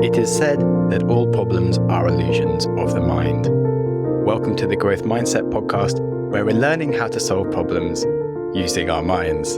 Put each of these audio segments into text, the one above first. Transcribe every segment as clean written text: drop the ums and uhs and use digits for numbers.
It is said that all problems are illusions of the mind. Welcome to the Growth Mindset podcast, where we're learning how to solve problems using our minds.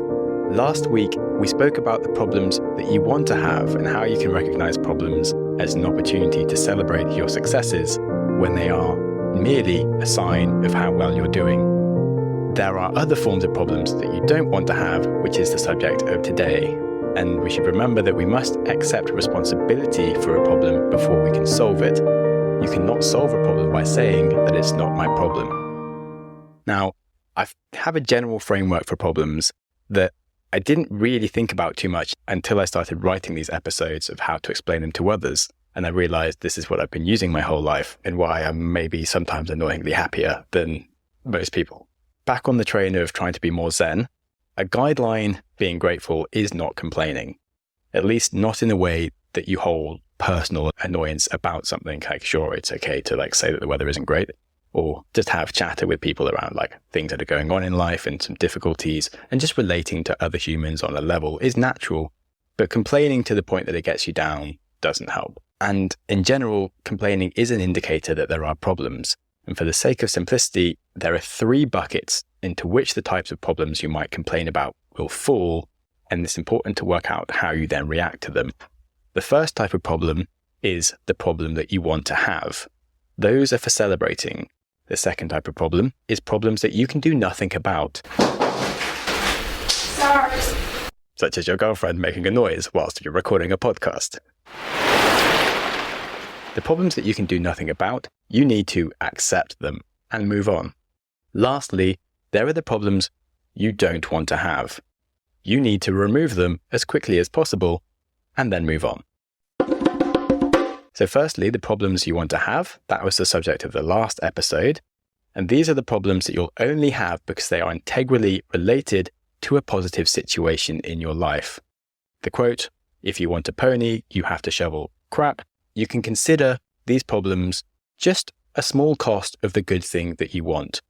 Last week, we spoke about the problems that you want to have and how you can recognize problems as an opportunity to celebrate your successes when they are merely a sign of how well you're doing. There are other forms of problems that you don't want to have, which is the subject of today. And we should remember that we must accept responsibility for a problem before we can solve it. You cannot solve a problem by saying that it's not my problem. Now, I have a general framework for problems that I didn't really think about too much until I started writing these episodes of how to explain them to others. And I realized this is what I've been using my whole life and why I'm maybe sometimes annoyingly happier than most people. Back on the train of trying to be more zen, a guideline being grateful is not complaining, at least not in a way that you hold personal annoyance about something. Like, sure, it's okay to say that the weather isn't great, or just have chatter with people around things that are going on in life and some difficulties, and just relating to other humans on a level is natural, but complaining to the point that it gets you down doesn't help. And in general, complaining is an indicator that there are problems. And for the sake of simplicity, there are 3 buckets into which the types of problems you might complain about will fall, and it's important to work out how you then react to them. The first type of problem is the problem that you want to have. Those are for celebrating. The second type of problem is problems that you can do nothing about. Sorry. Such as your girlfriend making a noise whilst you're recording a podcast. The problems that you can do nothing about, you need to accept them and move on. Lastly, there are the problems you don't want to have. You need to remove them as quickly as possible and then move on. So firstly, the problems you want to have, that was the subject of the last episode. And these are the problems that you'll only have because they are integrally related to a positive situation in your life. The quote, "If you want a pony, you have to shovel crap." You can consider these problems just a small cost of the good thing that you want.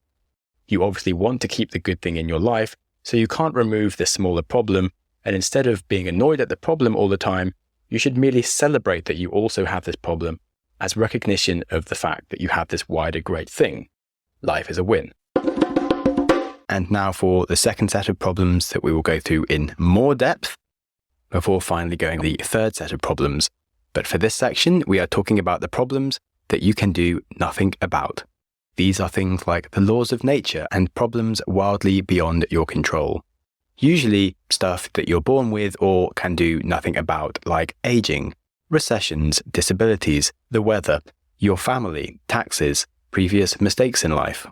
You obviously want to keep the good thing in your life, so you can't remove the smaller problem, and instead of being annoyed at the problem all the time, you should merely celebrate that you also have this problem as recognition of the fact that you have this wider great thing. Life is a win. And now for the second set of problems that we will go through in more depth before finally going to the third set of problems. But for this section, we are talking about the problems that you can do nothing about. These are things like the laws of nature and problems wildly beyond your control. Usually stuff that you're born with or can do nothing about, like aging, recessions, disabilities, the weather, your family, taxes, previous mistakes in life.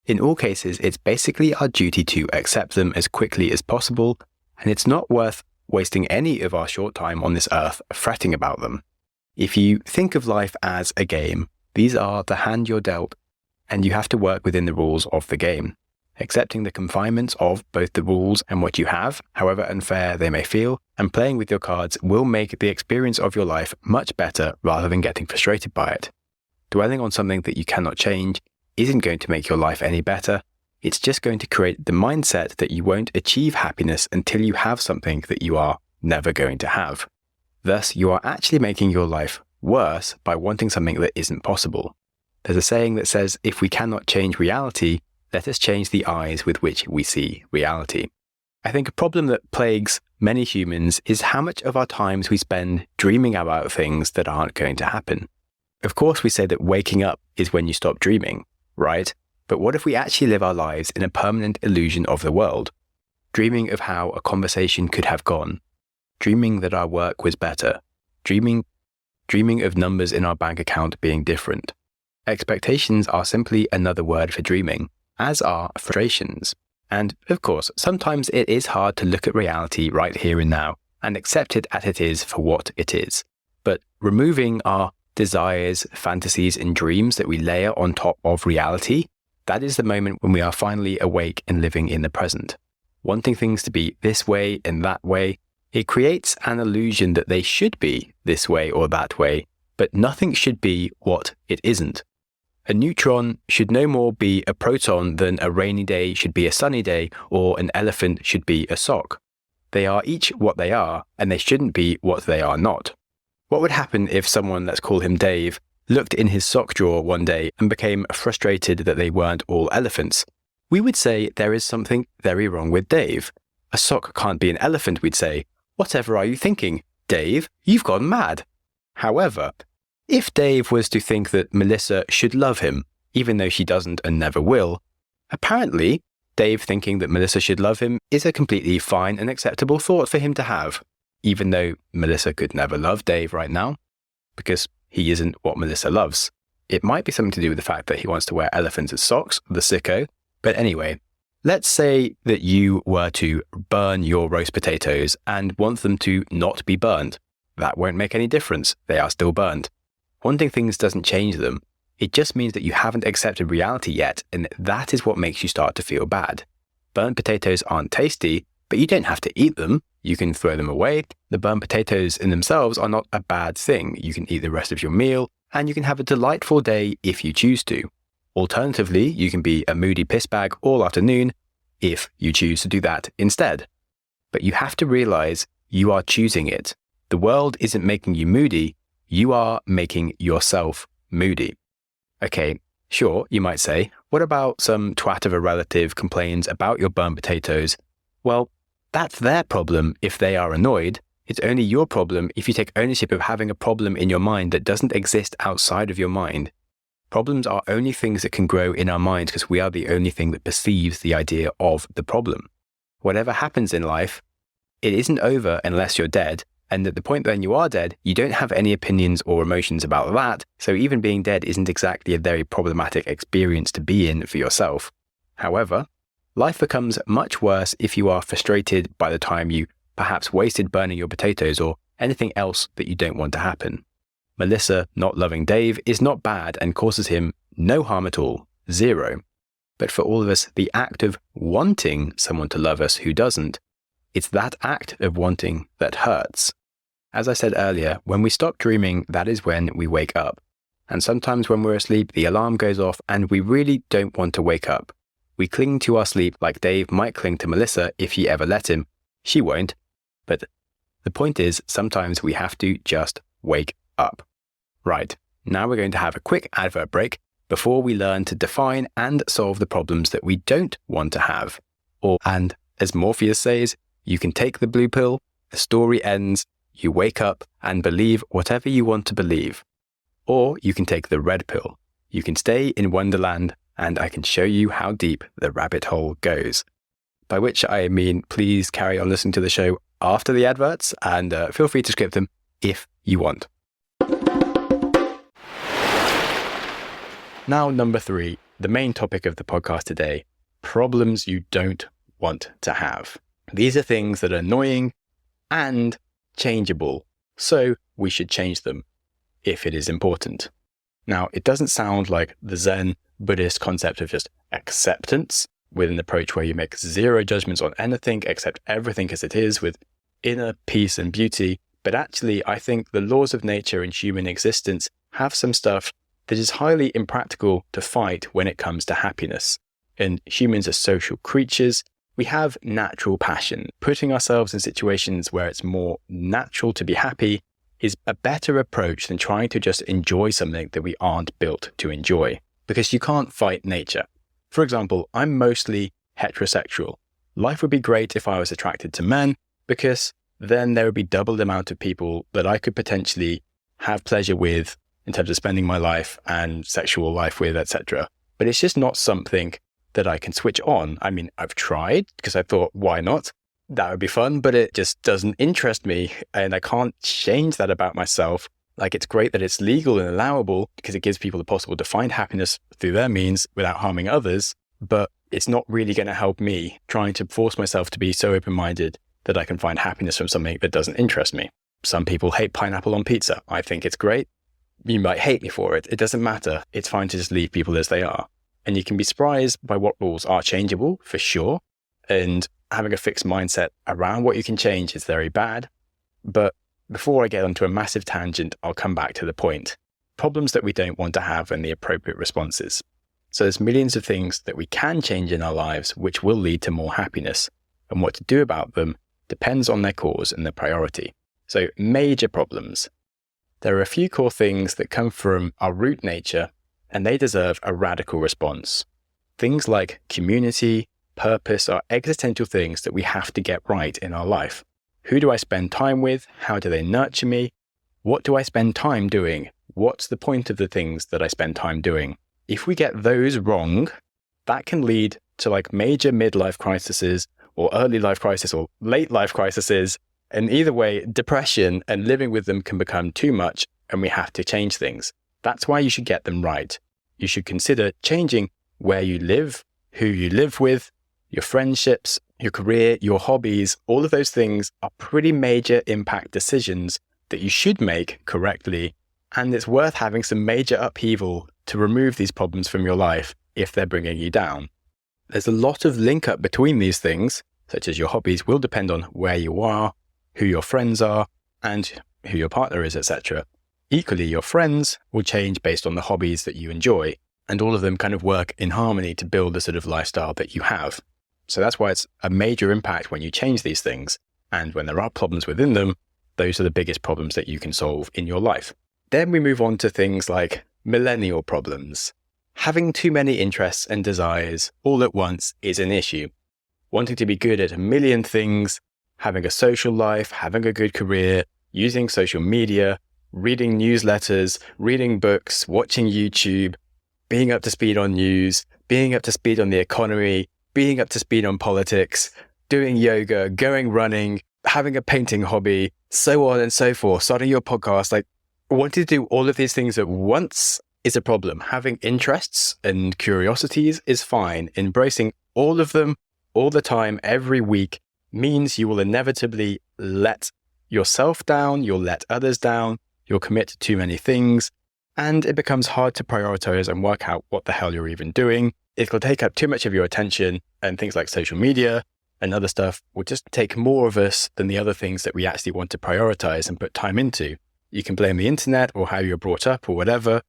In all cases, it's basically our duty to accept them as quickly as possible, and it's not worth wasting any of our short time on this earth fretting about them. If you think of life as a game, these are the hand you're dealt, and you have to work within the rules of the game. Accepting the confinements of both the rules and what you have, however unfair they may feel, and playing with your cards will make the experience of your life much better rather than getting frustrated by it. Dwelling on something that you cannot change isn't going to make your life any better. It's just going to create the mindset that you won't achieve happiness until you have something that you are never going to have. Thus, you are actually making your life worse by wanting something that isn't possible. There's a saying that says, if we cannot change reality, let us change the eyes with which we see reality. I think a problem that plagues many humans is how much of our times we spend dreaming about things that aren't going to happen. Of course, we say that waking up is when you stop dreaming, right? But what if we actually live our lives in a permanent illusion of the world? Dreaming of how a conversation could have gone. Dreaming that our work was better. Dreaming of numbers in our bank account being different. Expectations are simply another word for dreaming, as are frustrations. And of course, sometimes it is hard to look at reality right here and now and accept it as it is for what it is. But removing our desires, fantasies, and dreams that we layer on top of reality, that is the moment when we are finally awake and living in the present. Wanting things to be this way and that way, it creates an illusion that they should be this way or that way, but nothing should be what it isn't. A neutron should no more be a proton than a rainy day should be a sunny day, or an elephant should be a sock. They are each what they are, and they shouldn't be what they are not. What would happen if someone, let's call him Dave, looked in his sock drawer one day and became frustrated that they weren't all elephants? We would say there is something very wrong with Dave. A sock can't be an elephant, we'd say. Whatever are you thinking? Dave, you've gone mad. However, if Dave was to think that Melissa should love him, even though she doesn't and never will, apparently Dave thinking that Melissa should love him is a completely fine and acceptable thought for him to have, even though Melissa could never love Dave right now, because he isn't what Melissa loves. It might be something to do with the fact that he wants to wear elephants as socks, the sicko. But anyway, let's say that you were to burn your roast potatoes and want them to not be burned. That won't make any difference. They are still burned. Wanting things doesn't change them. It just means that you haven't accepted reality yet, and that is what makes you start to feel bad. Burnt potatoes aren't tasty, but you don't have to eat them. You can throw them away. The burnt potatoes in themselves are not a bad thing. You can eat the rest of your meal, and you can have a delightful day if you choose to. Alternatively, you can be a moody pissbag all afternoon if you choose to do that instead. But you have to realize you are choosing it. The world isn't making you moody. You are making yourself moody. Okay, sure, you might say, what about some twat of a relative complains about your burnt potatoes? Well, that's their problem if they are annoyed. It's only your problem if you take ownership of having a problem in your mind that doesn't exist outside of your mind. Problems are only things that can grow in our minds because we are the only thing that perceives the idea of the problem. Whatever happens in life, it isn't over unless you're dead. And at the point when you are dead, you don't have any opinions or emotions about that. So even being dead isn't exactly a very problematic experience to be in for yourself. However, life becomes much worse if you are frustrated by the time you perhaps wasted burning your potatoes or anything else that you don't want to happen. Melissa not loving Dave is not bad and causes him no harm at all, zero. But for all of us, the act of wanting someone to love us who doesn't, it's that act of wanting that hurts. As I said earlier, when we stop dreaming, that is when we wake up. And sometimes when we're asleep, the alarm goes off and we really don't want to wake up. We cling to our sleep like Dave might cling to Melissa if he ever let him. She won't. But the point is, sometimes we have to just wake up. Right, now we're going to have a quick advert break before we learn to define and solve the problems that we don't want to have. And as Morpheus says, you can take the blue pill, the story ends, you wake up and believe whatever you want to believe. Or you can take the red pill. You can stay in Wonderland and I can show you how deep the rabbit hole goes. By which I mean, please carry on listening to the show after the adverts and feel free to skip them if you want. Now, number 3, the main topic of the podcast today, problems you don't want to have. These are things that are annoying and changeable, so we should change them if it is important. Now, it doesn't sound like the Zen Buddhist concept of just acceptance with an approach where you make zero judgments on anything, accept everything as it is with inner peace and beauty. But actually, I think the laws of nature and human existence have some stuff that is highly impractical to fight when it comes to happiness. And humans are social creatures. We have natural passion. Putting ourselves in situations where it's more natural to be happy is a better approach than trying to just enjoy something that we aren't built to enjoy, because you can't fight nature. For example, I'm mostly heterosexual. Life would be great if I was attracted to men, because then there would be double the amount of people that I could potentially have pleasure with in terms of spending my life and sexual life with, etc. But it's just not something that I can switch on. I mean, I've tried because I thought, why not? That would be fun, but it just doesn't interest me. And I can't change that about myself. Like, it's great that it's legal and allowable because it gives people the possible to find happiness through their means without harming others. But it's not really going to help me trying to force myself to be so open-minded that I can find happiness from something that doesn't interest me. Some people hate pineapple on pizza. I think it's great. You might hate me for it. It doesn't matter. It's fine to just leave people as they are. And you can be surprised by what rules are changeable, for sure. And having a fixed mindset around what you can change is very bad. But before I get onto a massive tangent, I'll come back to the point. Problems that we don't want to have and the appropriate responses. So there's millions of things that we can change in our lives which will lead to more happiness. And what to do about them depends on their cause and their priority. So major problems. There are a few core things that come from our root nature, and they deserve a radical response. Things like community, purpose are existential things that we have to get right in our life. Who do I spend time with? How do they nurture me? What do I spend time doing? What's the point of the things that I spend time doing? If we get those wrong, that can lead to like major midlife crises or early life crisis or late life crises. And either way, depression and living with them can become too much and we have to change things. That's why you should get them right. You should consider changing where you live, who you live with, your friendships, your career, your hobbies. All of those things are pretty major impact decisions that you should make correctly. And it's worth having some major upheaval to remove these problems from your life if they're bringing you down. There's a lot of link up between these things, such as your hobbies will depend on where you are, who your friends are, and who your partner is, etc. Equally, your friends will change based on the hobbies that you enjoy, and all of them kind of work in harmony to build the sort of lifestyle that you have. So that's why it's a major impact when you change these things. And when there are problems within them, those are the biggest problems that you can solve in your life. Then we move on to things like millennial problems. Having too many interests and desires all at once is an issue. Wanting to be good at a million things, having a social life, having a good career, using social media, reading newsletters, reading books, watching YouTube, being up to speed on news, being up to speed on the economy, being up to speed on politics, doing yoga, going running, having a painting hobby, so on and so forth, starting your podcast. Like, wanting to do all of these things at once is a problem. Having interests and curiosities is fine. Embracing all of them all the time, every week, means you will inevitably let yourself down, you'll let others down, you'll commit to too many things, and it becomes hard to prioritize and work out what the hell you're even doing. It'll take up too much of your attention, and things like social media and other stuff will just take more of us than the other things that we actually want to prioritize and put time into. You can blame the internet or how you're brought up or whatever.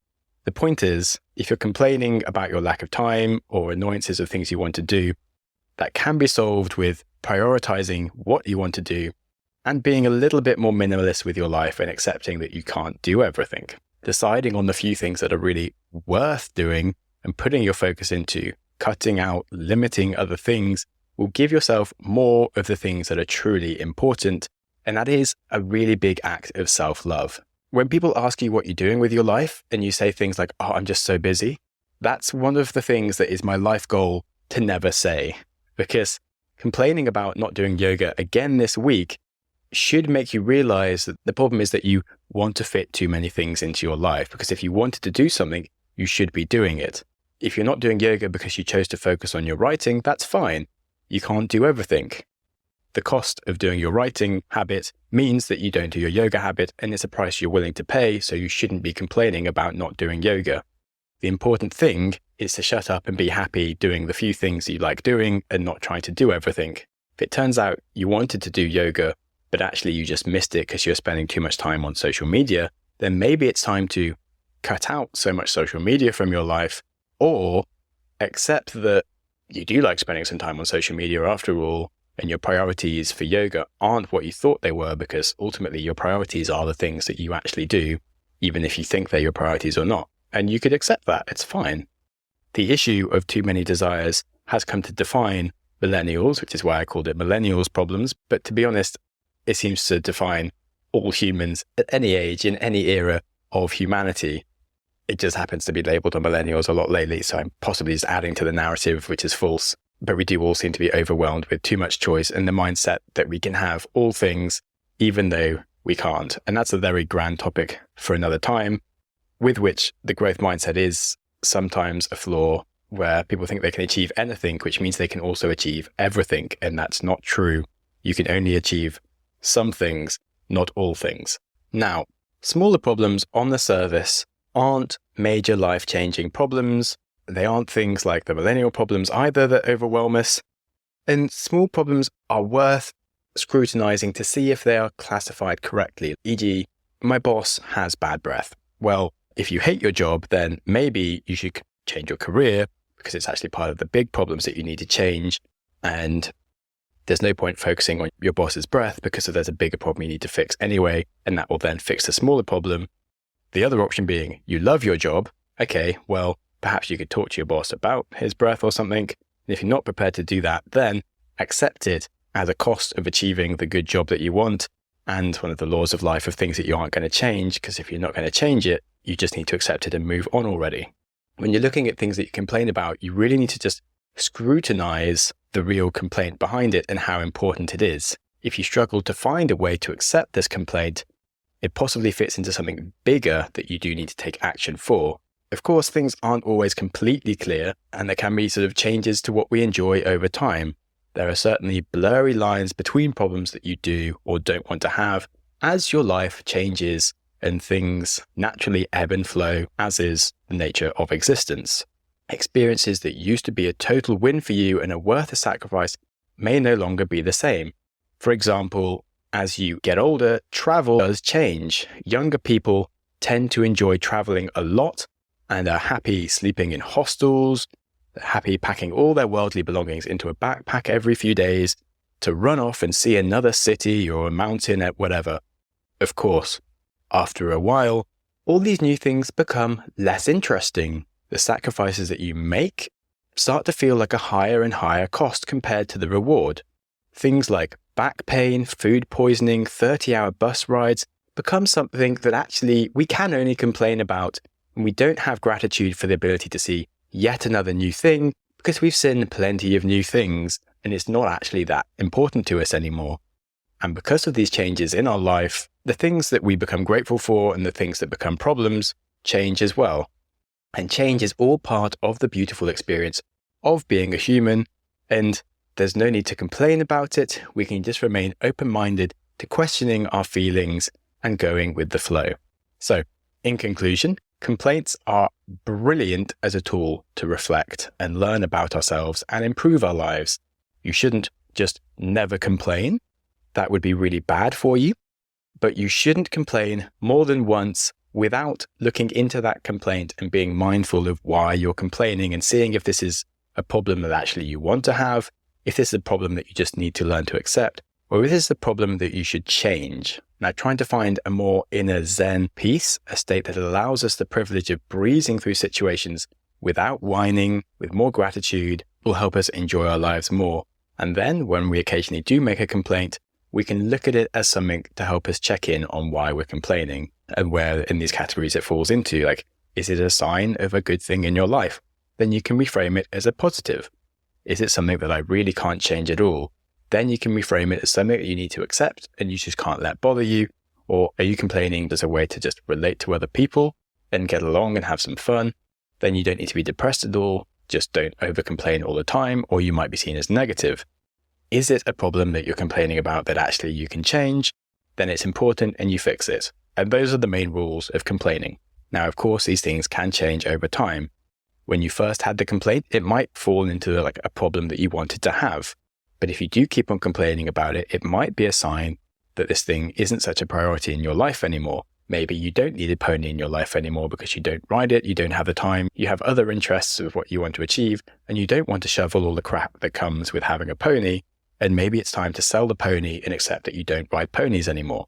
The point is, if you're complaining about your lack of time or annoyances of things you want to do, that can be solved with prioritizing what you want to do and being a little bit more minimalist with your life and accepting that you can't do everything. Deciding on the few things that are really worth doing and putting your focus into, cutting out, limiting other things will give yourself more of the things that are truly important. And that is a really big act of self-love. When people ask you what you're doing with your life and you say things like, "Oh, I'm just so busy," that's one of the things that is my life goal to never say. Because complaining about not doing yoga again this week should make you realize that the problem is that you want to fit too many things into your life. Because if you wanted to do something, you should be doing it. If you're not doing yoga because you chose to focus on your writing, that's fine. You can't do everything. The cost of doing your writing habit means that you don't do your yoga habit, and it's a price you're willing to pay, so you shouldn't be complaining about not doing yoga. The important thing is to shut up and be happy doing the few things you like doing and not trying to do everything. If it turns out you wanted to do yoga, but actually you just missed it because you're spending too much time on social media, then maybe it's time to cut out so much social media from your life, or accept that you do like spending some time on social media after all, and your priorities for yoga aren't what you thought they were, because ultimately your priorities are the things that you actually do, even if you think they're your priorities or not. And you could accept that. It's fine. The issue of too many desires has come to define millennials, which is why I called it millennials problems. But to be honest, it seems to define all humans at any age, in any era of humanity. It just happens to be labeled on millennials a lot lately. So I'm possibly just adding to the narrative, which is false. But we do all seem to be overwhelmed with too much choice and the mindset that we can have all things, even though we can't. And that's a very grand topic for another time, with which the growth mindset is sometimes a flaw, where people think they can achieve anything, which means they can also achieve everything. And that's not true. You can only achieve some things, not all things. Now, smaller problems on the surface aren't major life-changing problems. They aren't things like the millennial problems either that overwhelm us. And small problems are worth scrutinizing to see if they are classified correctly. E.g., my boss has bad breath. Well, if you hate your job, then maybe you should change your career, because it's actually part of the big problems that you need to change. And there's no point focusing on your boss's breath, because there's a bigger problem you need to fix anyway, and that will then fix the smaller problem. The other option being you love your job. Okay, well, perhaps you could talk to your boss about his breath or something. And if you're not prepared to do that, then accept it as a cost of achieving the good job that you want. And one of the laws of life of things that you aren't going to change, because if you're not going to change it, you just need to accept it and move on already. When you're looking at things that you complain about, you really need to just scrutinize the real complaint behind it and how important it is. If you struggle to find a way to accept this complaint, it possibly fits into something bigger that you do need to take action for. Of course, things aren't always completely clear, and there can be sort of changes to what we enjoy over time. There are certainly blurry lines between problems that you do or don't want to have as your life changes and things naturally ebb and flow, as is the nature of existence. Experiences that used to be a total win for you and are worth a sacrifice may no longer be the same. For example, as you get older, travel does change. Younger people tend to enjoy traveling a lot and are happy sleeping in hostels, happy packing all their worldly belongings into a backpack every few days to run off and see another city or a mountain at whatever. Of course, after a while, all these new things become less interesting. The sacrifices that you make start to feel like a higher and higher cost compared to the reward. Things like back pain, food poisoning, 30-hour bus rides become something that actually we can only complain about, and we don't have gratitude for the ability to see yet another new thing because we've seen plenty of new things and it's not actually that important to us anymore. And because of these changes in our life, the things that we become grateful for and the things that become problems change as well. And change is all part of the beautiful experience of being a human, and there's no need to complain about it. We can just remain open-minded to questioning our feelings and going with the flow. So, in conclusion, complaints are brilliant as a tool to reflect and learn about ourselves and improve our lives. You shouldn't just never complain. That would be really bad for you. But you shouldn't complain more than once without looking into that complaint and being mindful of why you're complaining and seeing if this is a problem that actually you want to have, if this is a problem that you just need to learn to accept, or if this is a problem that you should change. Now, trying to find a more inner Zen peace, a state that allows us the privilege of breezing through situations without whining, with more gratitude, will help us enjoy our lives more. And then, when we occasionally do make a complaint, we can look at it as something to help us check in on why we're complaining and where in these categories it falls into. Like, is it a sign of a good thing in your life? Then you can reframe it as a positive. Is it something that I really can't change at all? Then you can reframe it as something that you need to accept and you just can't let bother you. Or are you complaining as a way to just relate to other people and get along and have some fun? Then you don't need to be depressed at all. Just don't over-complain all the time, or you might be seen as negative. Is it a problem that you're complaining about that actually you can change? Then it's important and you fix it. And those are the main rules of complaining. Now, of course, these things can change over time. When you first had the complaint, it might fall into like a problem that you wanted to have. But if you do keep on complaining about it, it might be a sign that this thing isn't such a priority in your life anymore. Maybe you don't need a pony in your life anymore because you don't ride it, you don't have the time, you have other interests of what you want to achieve, and you don't want to shovel all the crap that comes with having a pony. And maybe it's time to sell the pony and accept that you don't ride ponies anymore.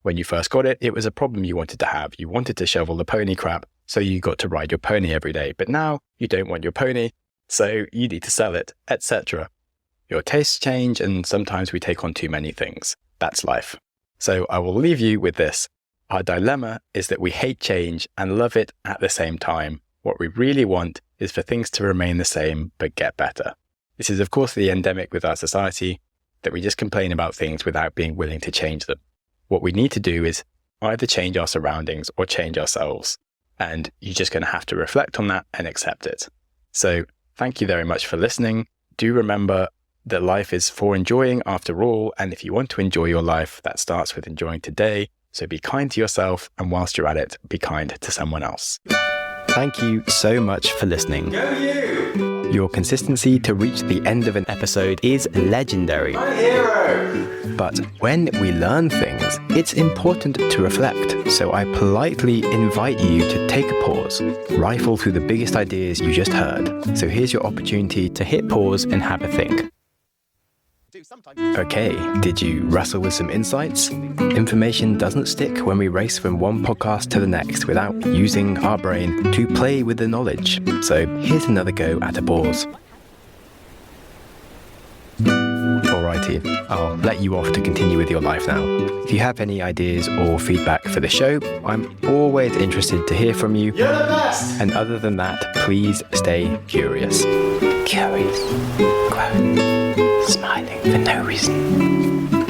When you first got it, it was a problem you wanted to have. You wanted to shovel the pony crap, so you got to ride your pony every day. But now you don't want your pony, so you need to sell it, etc. Your tastes change, and sometimes we take on too many things. That's life. So I will leave you with this. Our dilemma is that we hate change and love it at the same time. What we really want is for things to remain the same, but get better. This is, of course, the endemic with our society, that we just complain about things without being willing to change them. What we need to do is either change our surroundings or change ourselves. And you're just going to have to reflect on that and accept it. So thank you very much for listening. Do remember that life is for enjoying after all. And if you want to enjoy your life, that starts with enjoying today. So be kind to yourself. And whilst you're at it, be kind to someone else. Thank you so much for listening. Go you! Your consistency to reach the end of an episode is legendary. My hero! But when we learn things, it's important to reflect. So I politely invite you to take a pause, rifle through the biggest ideas you just heard. So here's your opportunity to hit pause and have a think. Okay, did you wrestle with some insights? Information doesn't stick when we race from one podcast to the next without using our brain to play with the knowledge. So here's another go at a pause. Alrighty, I'll let you off to continue with your life now. If you have any ideas or feedback for the show, I'm always interested to hear from you. You're the best! And other than that, please stay curious. Curious. Quote. Smiling for no reason.